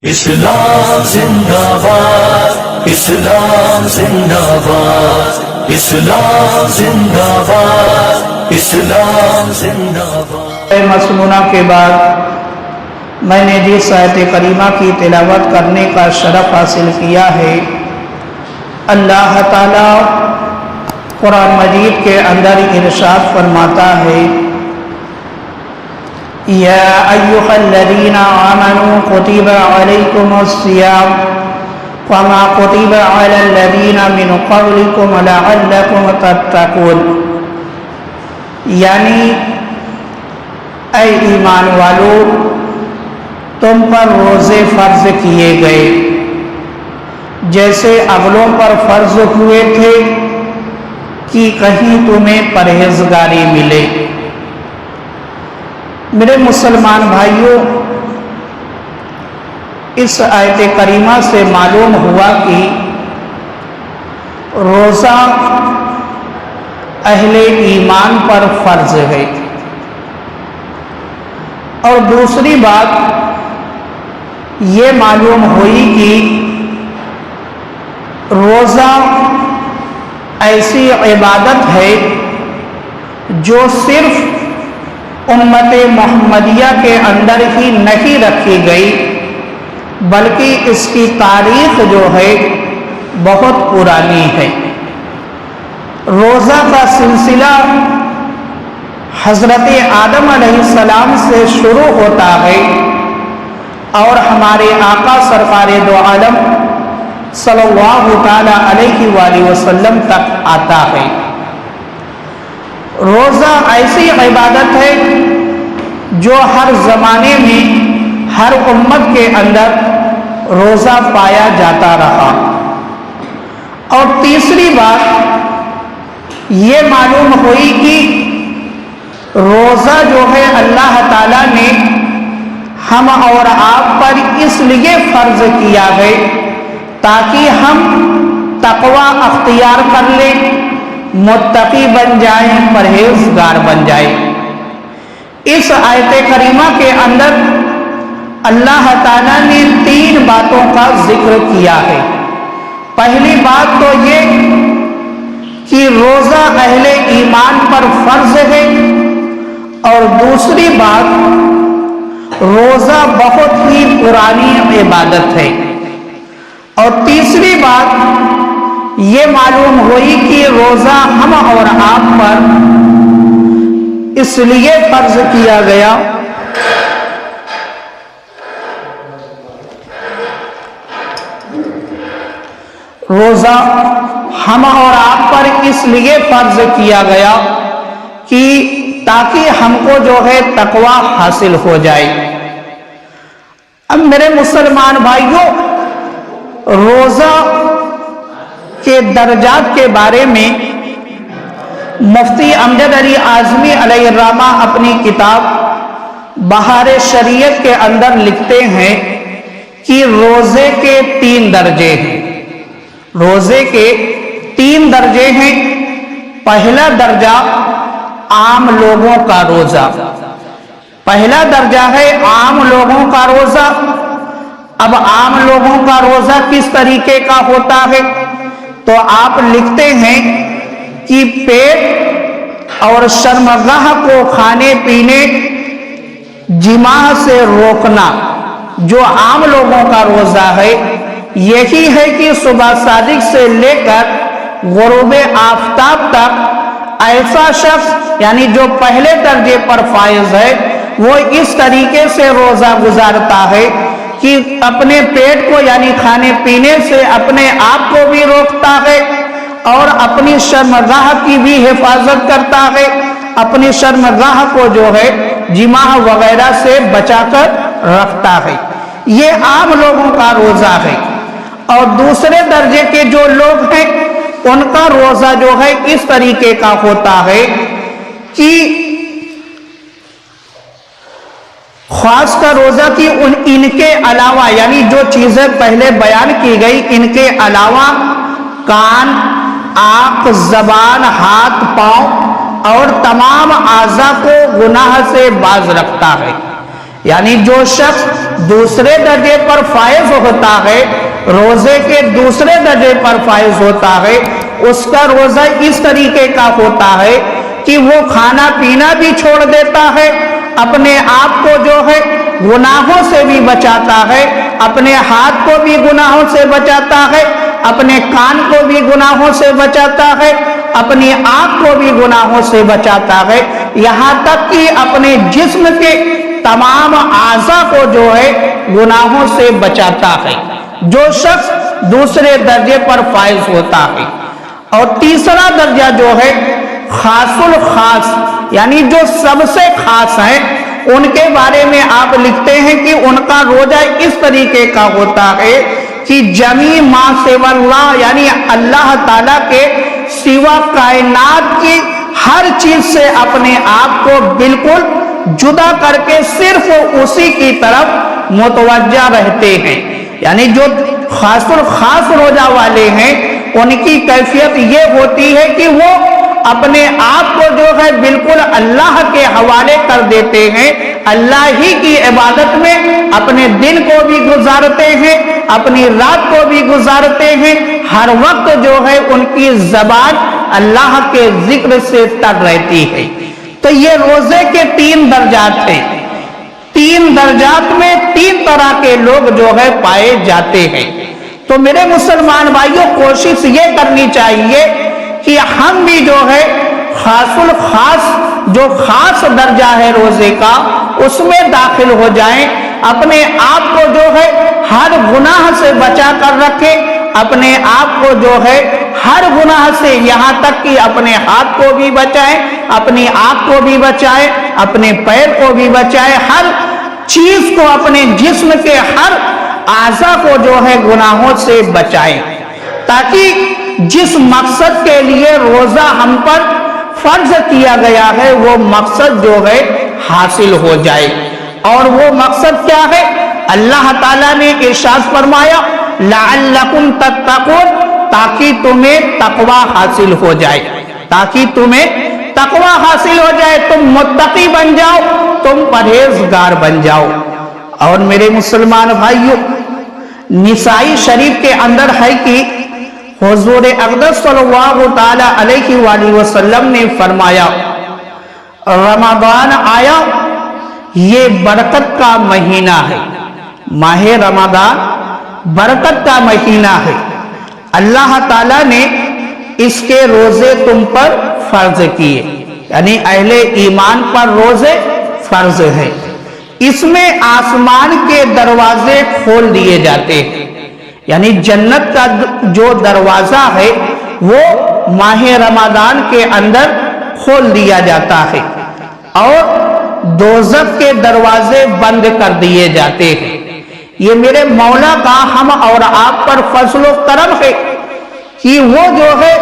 اسلام زندہ باد، اسلام زندہ باد، اسلام زندہ باد، اسلام زندہ باد۔ مسمونہ کے بعد میں نے جس آیت کریمہ کی تلاوت کرنے کا شرف حاصل کیا ہے، اللہ تعالیٰ قرآن مجید کے اندر ارشاد فرماتا ہے، یا ایھا الذین آمنوا کتب علیکم الصیام کما کتب علی الذین من قبلکم لعلکم تتقون، یعنی اے ایمان والو، تم پر روزے فرض کیے گئے جیسے اگلوں پر فرض ہوئے تھے کہ کہیں تمہیں پرہیزگاری ملے۔ میرے مسلمان بھائیوں، اس آیت کریمہ سے معلوم ہوا کہ روزہ اہل ایمان پر فرض ہے، اور دوسری بات یہ معلوم ہوئی کہ روزہ ایسی عبادت ہے جو صرف امت محمدیہ کے اندر ہی نہیں رکھی گئی، بلکہ اس کی تاریخ جو ہے بہت پرانی ہے۔ روزہ کا سلسلہ حضرت آدم علیہ السلام سے شروع ہوتا ہے اور ہمارے آقا سرکار دو عالم صلی اللہ تعالی علیہ وآلہ وسلم تک آتا ہے۔ روزہ ایسی عبادت ہے جو ہر زمانے میں ہر امت کے اندر روزہ پایا جاتا رہا۔ اور تیسری بات یہ معلوم ہوئی کہ روزہ جو ہے اللہ تعالیٰ نے ہم اور آپ پر اس لیے فرض کیا ہے تاکہ ہم تقوی اختیار کر لیں، متقی بن جائیں، پرہیزگار بن جائیں۔ اس آیت کریمہ کے اندر اللہ تعالیٰ نے 3 باتوں کا ذکر کیا ہے۔ پہلی بات تو یہ کہ روزہ اہل ایمان پر فرض ہے، اور دوسری بات روزہ بہت ہی پرانی عبادت ہے، اور تیسری بات یہ معلوم ہوئی کہ روزہ ہم اور آپ پر اس لیے فرض کیا گیا روزہ ہم اور آپ پر اس لیے فرض کیا گیا کہ تاکہ ہم کو جو ہے تقوی حاصل ہو جائے۔ اب میرے مسلمان بھائیوں، روزہ کے درجات کے بارے میں مفتی امجد علی اعظمی علیہ الرحمہ اپنی کتاب بہار شریعت کے اندر لکھتے ہیں کہ روزے کے 3 درجے ہیں۔ روزے کے 3 درجے ہیں۔ پہلا درجہ عام لوگوں کا روزہ، پہلا درجہ ہے عام لوگوں کا روزہ۔ اب عام لوگوں کا روزہ کس طریقے کا ہوتا ہے؟ تو آپ لکھتے ہیں کہ پیٹ اور شرمگاہ کو کھانے پینے جماع سے روکنا جو عام لوگوں کا روزہ ہے، یہی ہے کہ صبح صادق سے لے کر غروب آفتاب تک ایسا شخص یعنی جو پہلے درجے پر فائز ہے وہ اس طریقے سے روزہ گزارتا ہے کہ اپنے پیٹ کو یعنی کھانے پینے سے اپنے آپ کو بھی روکتا ہے، اور اپنی شرمگاہ کی بھی حفاظت کرتا ہے، اپنی شرمگاہ کو جو ہے جماع وغیرہ سے بچا کر رکھتا ہے۔ یہ عام لوگوں کا روزہ ہے۔ اور دوسرے درجے کے جو لوگ ہیں ان کا روزہ جو ہے اس طریقے کا ہوتا ہے کہ خاص کا روزہ کی ان کے علاوہ یعنی جو چیزیں پہلے بیان کی گئی ان کے علاوہ کان، آنکھ، زبان، ہاتھ، پاؤں اور تمام اعضاء کو گناہ سے باز رکھتا ہے۔ یعنی جو شخص دوسرے درجے پر فائز ہوتا ہے، روزے کے دوسرے درجے پر فائز ہوتا ہے، اس کا روزہ اس طریقے کا ہوتا ہے کہ وہ کھانا پینا بھی چھوڑ دیتا ہے، اپنے آپ کو جو ہے گناہوں سے بھی بچاتا ہے، اپنے ہاتھ کو بھی گناہوں سے بچاتا ہے، اپنے کان کو بھی گناہوں سے بچاتا ہے، اپنی آنکھ کو بھی گناہوں سے بچاتا ہے، یہاں تک کہ اپنے جسم کے تمام اعضاء کو جو ہے گناہوں سے بچاتا ہے، جو شخص دوسرے درجے پر فائز ہوتا ہے۔ اور تیسرا درجہ جو ہے خاص الخاص، یعنی جو سب سے خاص ہیں، ان کے بارے میں آپ لکھتے ہیں کہ ان کا روزہ اس طریقے کا ہوتا ہے کہ جمیع ما سوی اللہ، یعنی اللہ تعالیٰ کے سوا کائنات کی ہر چیز سے اپنے آپ کو بالکل جدا کر کے صرف اسی کی طرف متوجہ رہتے ہیں۔ یعنی جو خاص الخاص روزہ والے ہیں ان کی کیفیت یہ ہوتی ہے کہ وہ اپنے آپ کو جو ہے بالکل اللہ کے حوالے کر دیتے ہیں، اللہ ہی کی عبادت میں اپنے دن کو بھی گزارتے ہیں، اپنی رات کو بھی گزارتے ہیں، ہر وقت جو ہے ان کی زبان اللہ کے ذکر سے تر رہتی ہے۔ تو یہ روزے کے 3 درجات ہیں، 3 درجات میں 3 طرح کے لوگ جو ہے پائے جاتے ہیں۔ تو میرے مسلمان بھائیوں، کوشش یہ کرنی چاہیے کہ ہم بھی جو ہے خاص الخاص جو خاص درجہ ہے روزے کا اس میں داخل ہو جائیں، اپنے آپ کو جو ہے ہر گناہ سے بچا کر رکھیں، اپنے آپ کو جو ہے ہر گناہ سے، یہاں تک کہ اپنے ہاتھ کو بھی بچائیں، اپنی آنکھ کو بھی بچائیں، اپنے پیر کو بھی بچائیں، ہر چیز کو، اپنے جسم کے ہر اعضاء کو جو ہے گناہوں سے بچائیں، تاکہ جس مقصد کے لیے روزہ ہم پر فرض کیا گیا ہے وہ مقصد جو ہے حاصل ہو جائے۔ اور وہ مقصد کیا ہے؟ اللہ تعالیٰ نے ارشاد فرمایا لعلکم تتقون، تاکہ تمہیں تقوی حاصل ہو جائے، تاکہ تمہیں تقوی حاصل ہو جائے، تم متقی بن جاؤ، تم پرہیزگار بن جاؤ۔ اور میرے مسلمان بھائیوں، نسائی شریف کے اندر ہے کہ حضور اقدس صلی اللہ تعالی علیہ وآلہ وسلم نے فرمایا رمضان آیا، یہ برکت کا مہینہ ہے، ماہ رمضان برکت کا مہینہ ہے، اللہ تعالیٰ نے اس کے روزے تم پر فرض کیے، یعنی اہل ایمان پر روزے فرض ہیں، اس میں آسمان کے دروازے کھول دیے جاتے ہیں، یعنی جنت کا جو دروازہ ہے وہ ماہ رمضان کے اندر کھول دیا جاتا ہے، اور دوزخ کے دروازے بند کر دیے جاتے ہیں۔ یہ میرے مولا کا ہم اور آپ پر فضل و کرم ہے کہ وہ جو ہے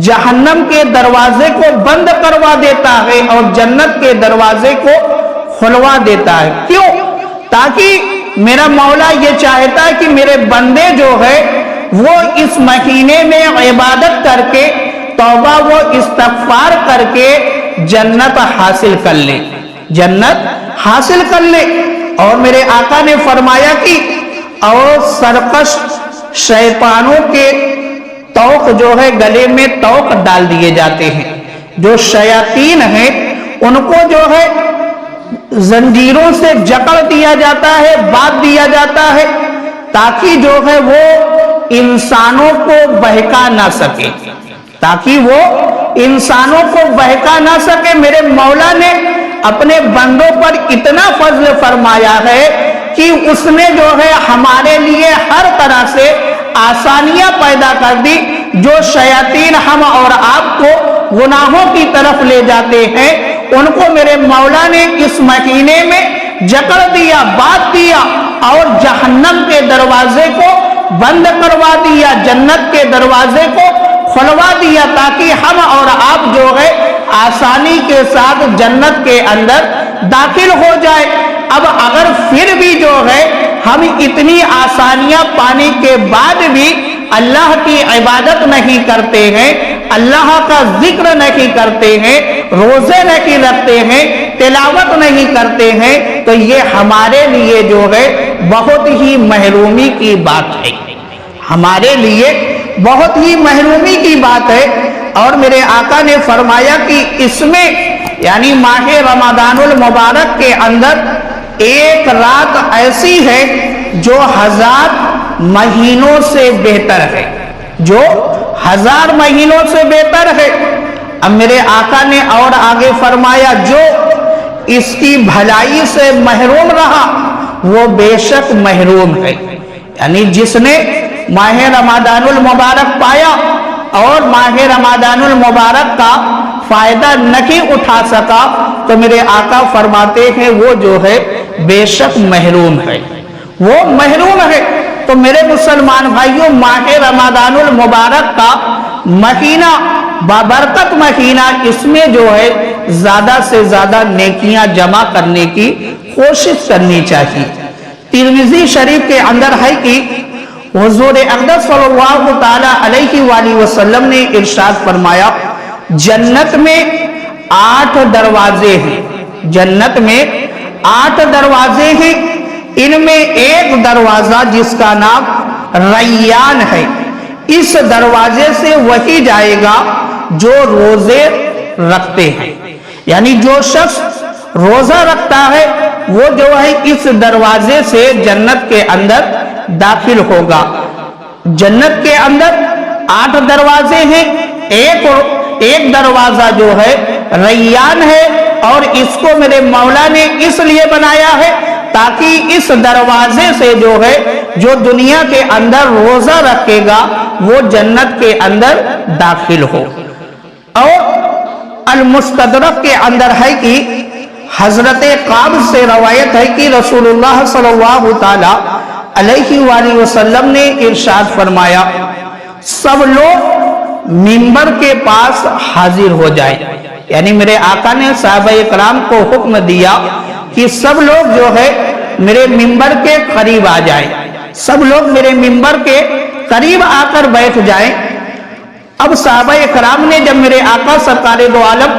جہنم کے دروازے کو بند کروا دیتا ہے اور جنت کے دروازے کو کھلوا دیتا ہے۔ کیوں؟ تاکہ میرا مولا یہ چاہتا ہے کہ میرے بندے جو ہے وہ اس مہینے میں عبادت کر کے، توبہ و استغفار کر کے جنت حاصل کر لے، جنت حاصل کر لے۔ اور میرے آقا نے فرمایا کہ اور سرکش شیطانوں کے توق جو ہے گلے میں توق ڈال دیے جاتے ہیں، جو شیاطین ہیں ان کو جو ہے زنجیروں سے جکڑ دیا جاتا ہے، باندھ دیا جاتا ہے، تاکہ جو ہے وہ انسانوں کو بہکا نہ سکے، تاکہ وہ انسانوں کو بہکا نہ سکے۔ میرے مولا نے اپنے بندوں پر اتنا فضل فرمایا ہے کہ اس نے جو ہے ہمارے لیے ہر طرح سے آسانیاں پیدا کر دی۔ جو شیاطین ہم اور آپ کو گناہوں کی طرف لے جاتے ہیں ان کو میرے مولا نے اس مہینے میں جکڑ دیا، باندھ دیا اور جہنم کے دروازے کو بند کروا دیا، جنت کے دروازے کو کھلوا دیا، تاکہ ہم اور آپ جو ہے آسانی کے ساتھ جنت کے اندر داخل ہو جائے۔ اب اگر پھر بھی جو ہے ہم اتنی آسانیاں پانے کے بعد بھی اللہ کی عبادت نہیں کرتے ہیں، اللہ کا ذکر نہیں کرتے ہیں، روزے نہیں رکھتے ہیں، تلاوت نہیں کرتے ہیں، تو یہ ہمارے لیے جو ہے بہت ہی محرومی کی بات ہے، ہمارے لیے بہت ہی محرومی کی بات ہے۔ اور میرے آقا نے فرمایا کہ اس میں یعنی ماہ رمضان المبارک کے اندر ایک رات ایسی ہے جو 1000 مہینوں سے بہتر ہے، جو 1000 مہینوں سے بہتر ہے۔ اب میرے آقا نے اور آگے فرمایا جو اس کی بھلائی سے محروم رہا وہ بے شک محروم ہے، یعنی جس نے ماہ رمضان المبارک پایا اور ماہ رمضان المبارک کا فائدہ نہیں اٹھا سکا تو میرے آقا فرماتے ہیں وہ جو ہے بے شک محروم ہے، وہ محروم ہے۔ تو میرے مسلمان بھائیوں، ماہ رمضان المبارک کا مہینہ بابرکت مہینہ، اس میں جو ہے زیادہ سے زیادہ نیکیاں جمع کرنے کی کوشش کرنی چاہیے۔ ترمذی شریف کے اندر ہے کہ حضور اقدس صلی اللہ تعالی علیہ وآلہ وسلم نے ارشاد فرمایا جنت میں 8 دروازے ہیں، جنت میں 8 دروازے ہیں، ان میں ایک دروازہ جس کا نام ریان ہے، اس دروازے سے وہی جائے گا جو روزے رکھتے ہیں، یعنی جو شخص روزہ رکھتا ہے وہ جو ہے اس دروازے سے جنت کے اندر داخل ہوگا۔ جنت کے اندر 8 دروازے ہیں، ایک دروازہ جو ہے ریان ہے، اور اس کو میرے مولا نے اس لیے بنایا ہے تاکہ اس دروازے سے جو ہے جو دنیا کے اندر روزہ رکھے گا وہ جنت کے اندر داخل ہو۔ اور المستدرک کے اندر ہے کہ حضرت قابض سے روایت ہے کہ رسول اللہ صلی اللہ تعالی علیہ وآلہ وسلم نے ارشاد فرمایا سب لوگ منبر کے پاس حاضر ہو جائیں، یعنی میرے آقا نے صحابہ اکرام کو حکم دیا کہ سب لوگ جو ہے میرے منبر کے قریب آ جائیں، سب لوگ میرے منبر کے قریب آ کر بیٹھ جائیں۔ اب صحابہ اکرام نے جب میرے آقا سرکار دو عالم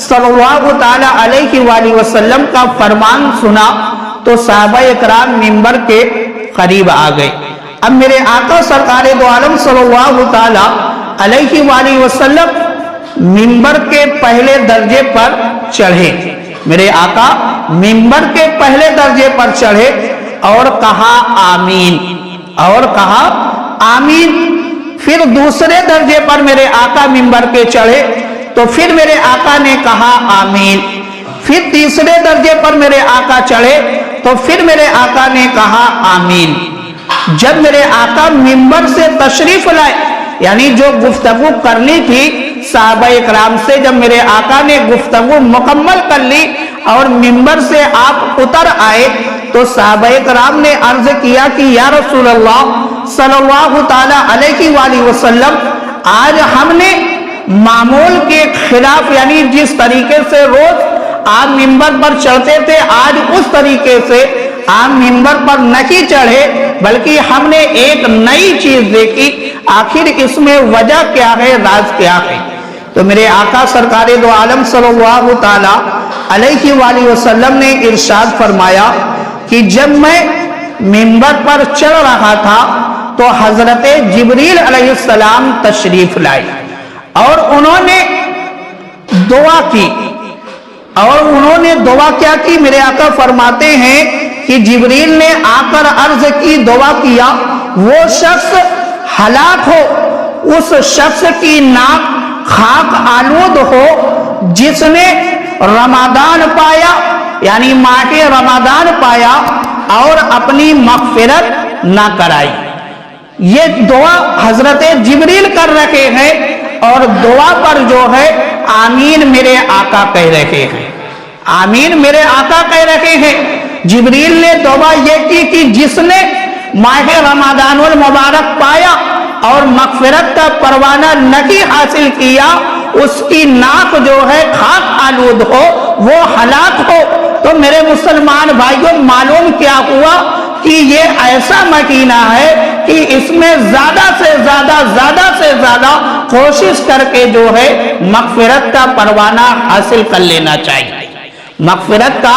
صلی اللہ تعالی علیہ وآلہ وسلم کا فرمان سنا تو صحابہ اکرام منبر کے قریب آ گئے۔ اب میرے آقا سرکار دو عالم صلی اللہ تعالی علیہ وآلہ وسلم منبر کے پہلے درجے پر چڑھے، میرے آقا منبر کے پہلے درجے پر چڑھے اور کہا آمین، اور کہا آمین۔ پھر دوسرے درجے پر میرے آقا منبر کے چڑھے تو پھر میرے آقا نے کہا آمین۔ پھر تیسرے درجے پر میرے آقا چڑھے تو پھر میرے آقا نے کہا آمین۔ جب میرے آقا منبر سے تشریف لائے، یعنی جو گفتگو کرنی تھی صحابہ اکرام سے، جب میرے آقا نے گفتگو مکمل کر لی اور منبر سے آپ اتر آئے تو صحابہ اکرام نے عرض کیا کہ یا رسول اللہ صلی اللہ تعالی علیہ وآلہ وسلم، آج ہم نے معمول کے خلاف، یعنی جس طریقے سے روز آپ منبر پر چڑھتے تھے آج اس طریقے سے آپ منبر پر نہیں چڑھے، بلکہ ہم نے ایک نئی چیز دیکھی، آخر اس میں وجہ کیا ہے، راز کیا ہے؟ تو میرے آقا سرکار دو عالم صلی اللہ تعالی علیہ وآلہ وسلم نے ارشاد فرمایا کہ جب میں منبر پر چڑھ رہا تھا تو حضرت جبریل علیہ السلام تشریف لائے اور انہوں نے دعا کی، اور انہوں نے دعا کیا کی؟ میرے آقا فرماتے ہیں کہ جبریل نے آ کر عرض کی، دعا کیا وہ شخص ہلاک ہو، اس شخص کی ناک خاک آلود ہو جس نے رمضان پایا، یعنی ماہ رمضان پایا اور اپنی مغفرت نہ کرائی۔ یہ دعا حضرت جبریل کر رہے ہیں اور دعا پر جو ہے آمین میرے آقا کہہ رہے ہیں، آمین میرے آقا کہہ رہے ہیں۔ جبریل نے دعا یہ کی کہ جس نے ماہ رمضان المبارک پایا اور مغفرت کا پروانہ نہیں حاصل کیا، اس کی ناک جو ہے خاک آلود ہو، وہ ہلاک ہو۔ تو میرے مسلمان بھائیوں، معلوم کیا ہوا کہ یہ ایسا مہینہ ہے کہ اس میں زیادہ سے زیادہ کوشش کر کے جو ہے مغفرت کا پروانہ حاصل کر لینا چاہیے، مغفرت کا